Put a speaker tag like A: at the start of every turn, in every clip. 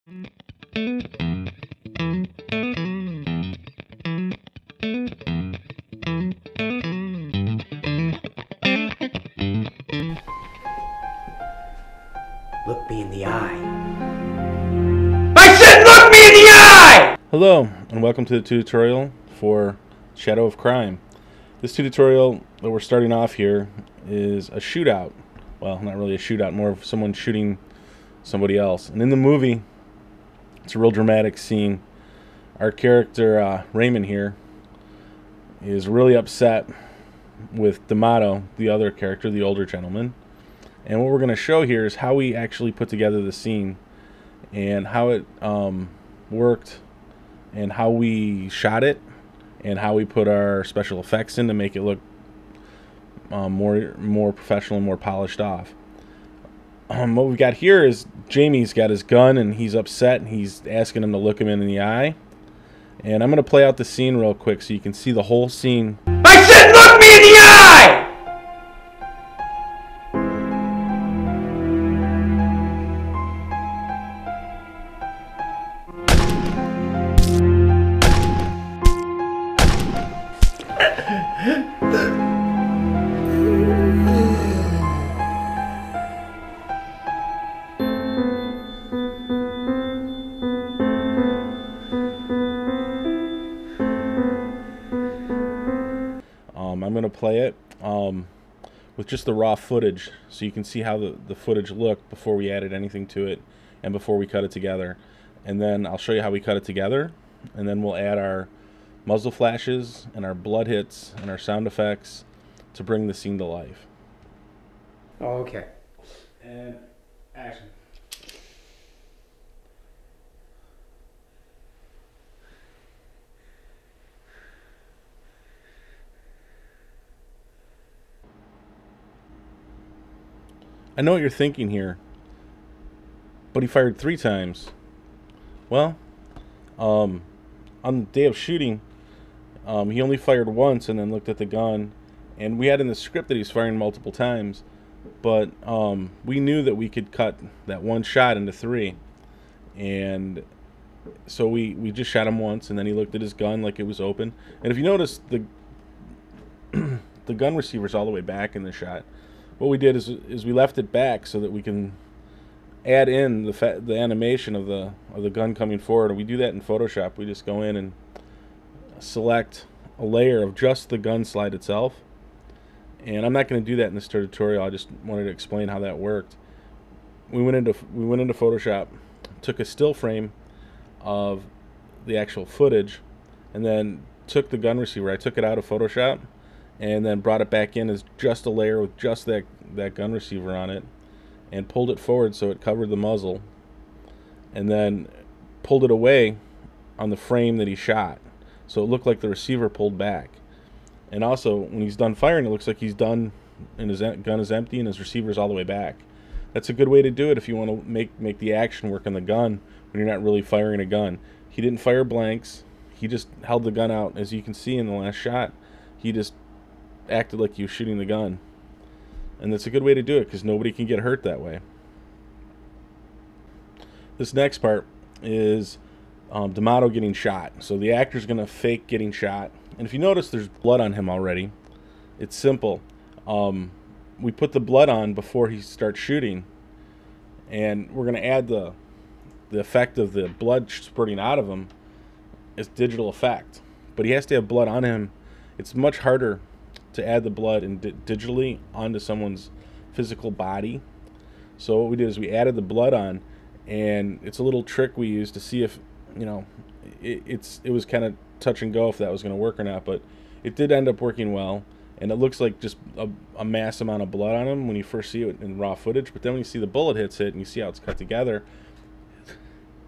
A: Look me in the eye. I said look me in the eye!
B: Hello, and welcome to the tutorial for Shadow of Crime. This tutorial that we're starting off here is a shootout. Well, not really a shootout, more of someone shooting somebody else. And in the movie, it's a real dramatic scene. Our character, Raymond here, is really upset with D'Amato, the other character, the older gentleman. And what we're going to show here is how we actually put together the scene and how it worked and how we shot it and how we put our special effects in to make it look more professional and more polished off. What we've got here is Jamie's got his gun and he's upset and he's asking him to look him in the eye. And I'm going to play out the scene real quick so you can see the whole scene.
A: I said look me in the eye!
B: I'm going to play it with just the raw footage so you can see how the footage looked before we added anything to it and before we cut it together. And then I'll show you how we cut it together, and then we'll add our muzzle flashes and our blood hits and our sound effects to bring the scene to life.
A: Okay.
B: And action. I know what you're thinking here, but he fired 3 times. Well, on the day of shooting, he only fired once and then looked at the gun. And we had in the script that he was firing multiple times, but we knew that we could cut that one shot into 3. And so we just shot him once, and then he looked at his gun like it was open. And if you notice, the gun receiver's all the way back in the shot. What we did is we left it back so that we can add in the animation of the gun coming forward. And we do that in Photoshop. We just go in and select a layer of just the gun slide itself. And I'm not going to do that in this tutorial. I just wanted to explain how that worked. We went into Photoshop, took a still frame of the actual footage, and then took the gun receiver. I took it out of Photoshop and then brought it back in as just a layer with just that gun receiver on it, and pulled it forward so it covered the muzzle, and then pulled it away on the frame that he shot, so it looked like the receiver pulled back. And also, when he's done firing, it looks like he's done and his gun is empty and his receiver is all the way back. That's a good way to do it if you want to make the action work on the gun when you're not really firing a gun. He didn't fire blanks. He just held the gun out. As you can see in the last shot, he just acted like he was shooting the gun. And that's a good way to do it because nobody can get hurt that way. This next part is D'Amato getting shot. So the actor's going to fake getting shot. And if you notice, there's blood on him already. It's simple. We put the blood on before he starts shooting. And we're going to add the effect of the blood spurting out of him as digital effect. But he has to have blood on him. It's much harder to add the blood digitally onto someone's physical body. So what we did is we added the blood on, and it's a little trick we used to see if, you know, it was kind of touch and go if that was going to work or not, but it did end up working well. And it looks like just a mass amount of blood on him when you first see it in raw footage, but then when you see the bullet hits it and you see how it's cut together,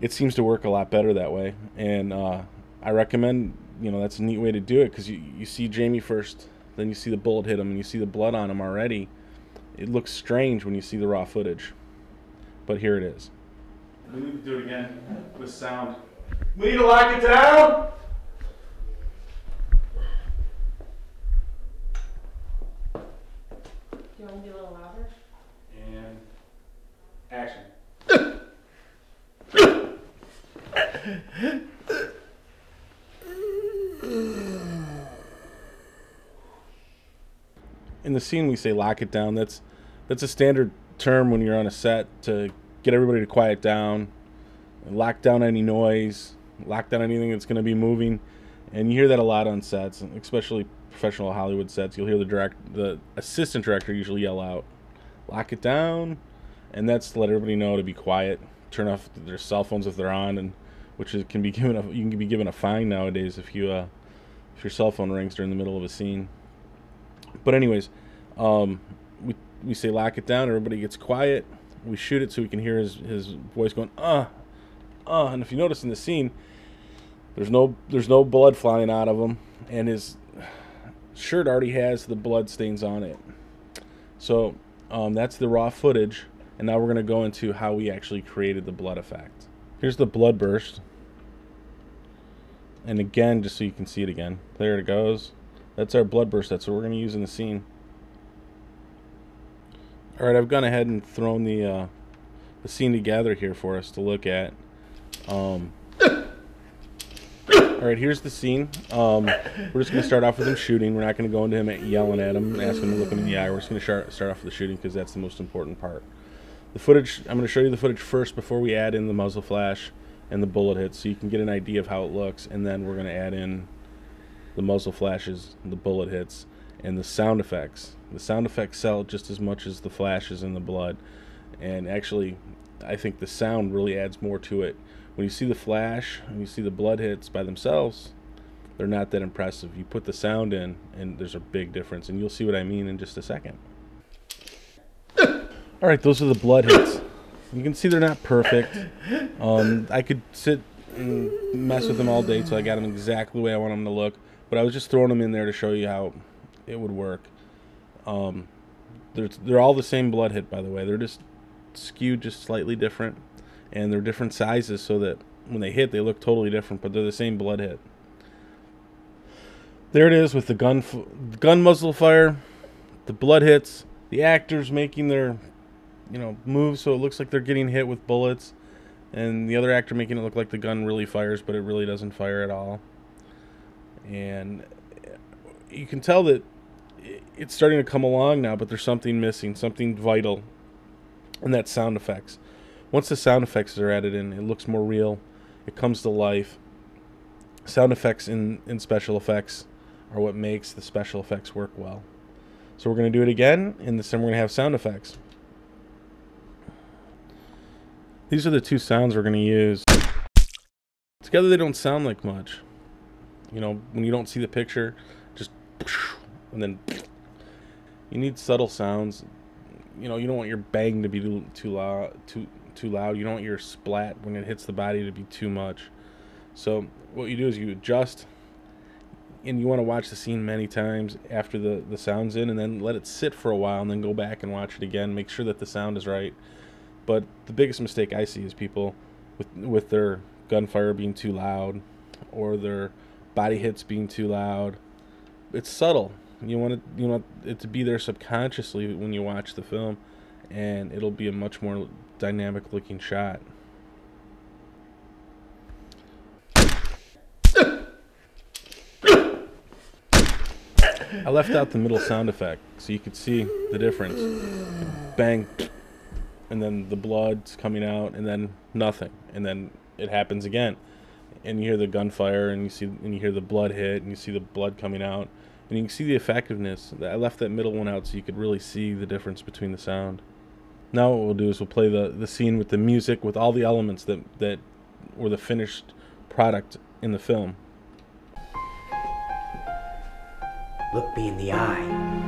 B: it seems to work a lot better that way. And I recommend, you know, that's a neat way to do it, because you see Jamie first, then you see the bullet hit him, and you see the blood on him already. It looks strange when you see the raw footage, but here it is. We need to do it again with sound. We need to lock it down.
C: Do you want to be a little louder?
B: And action. In the scene, we say lock it down. That's a standard term when you're on a set to get everybody to quiet down, lock down any noise, lock down anything that's going to be moving. And you hear that a lot on sets, especially professional Hollywood sets. You'll hear the assistant director usually yell out, lock it down. And that's to let everybody know to be quiet, turn off their cell phones if they're on, and you can be given a fine nowadays if your cell phone rings during the middle of a scene. But anyways, we say lock it down. Everybody gets quiet. We shoot it so we can hear his voice going and if you notice in the scene, there's no blood flying out of him, and his shirt already has the blood stains on it. So that's the raw footage, and now we're going to go into how we actually created the blood effect. Here's the blood burst, and again, just so you can see it again, there it goes. That's our blood burst. That's what we're going to use in the scene. All right, I've gone ahead and thrown the scene together here for us to look at. All right, here's the scene. We're just going to start off with him shooting. We're not going to go into him yelling at him and asking him to look him in the eye. We're just going to start off with the shooting because that's the most important part. The footage, I'm going to show you the footage first before we add in the muzzle flash and the bullet hits so you can get an idea of how it looks, and then we're going to add in the muzzle flashes, the bullet hits, and the sound effects. The sound effects sell just as much as the flashes and the blood, and actually I think the sound really adds more to it. When you see the flash and you see the blood hits by themselves, they're not that impressive. You put the sound in and there's a big difference, and you'll see what I mean in just a second. Alright, those are the blood hits. You can see they're not perfect. I could sit and mess with them all day till I got them exactly the way I want them to look, but I was just throwing them in there to show you how it would work. They're all the same blood hit, by the way. They're just skewed just slightly different, and they're different sizes so that when they hit they look totally different, but they're the same blood hit. There it is with the gun muzzle fire, the blood hits, the actors making their moves so it looks like they're getting hit with bullets, and the other actor making it look like the gun really fires, but it really doesn't fire at all. And you can tell that it's starting to come along now, but there's something missing, something vital, and that's sound effects. Once the sound effects are added in, it looks more real, it comes to life. Sound effects in special effects are what makes the special effects work well. So we're going to do it again, and this time we're going to have sound effects. These are the two sounds we're going to use. Together they don't sound like much. When you don't see the picture, just and then you need subtle sounds. You don't want your bang to be too loud. You don't want your splat when it hits the body to be too much. So what you do is you adjust, and you want to watch the scene many times after the sound's in, and then let it sit for a while, and then go back and watch it again. Make sure that the sound is right. But the biggest mistake I see is people with their gunfire being too loud, or their body hits being too loud. It's subtle. You want it to be there subconsciously when you watch the film, and it'll be a much more dynamic looking shot. I left out the middle sound effect so you could see the difference. Bang, and then the blood's coming out, and then nothing, and then it happens again, and you hear the gunfire, and you hear the blood hit, and you see the blood coming out, and you can see the effectiveness. I left that middle one out so you could really see the difference between the sound. Now what we'll do is we'll play the scene with the music, with all the elements that were the finished product in the film.
A: Look me in the eye.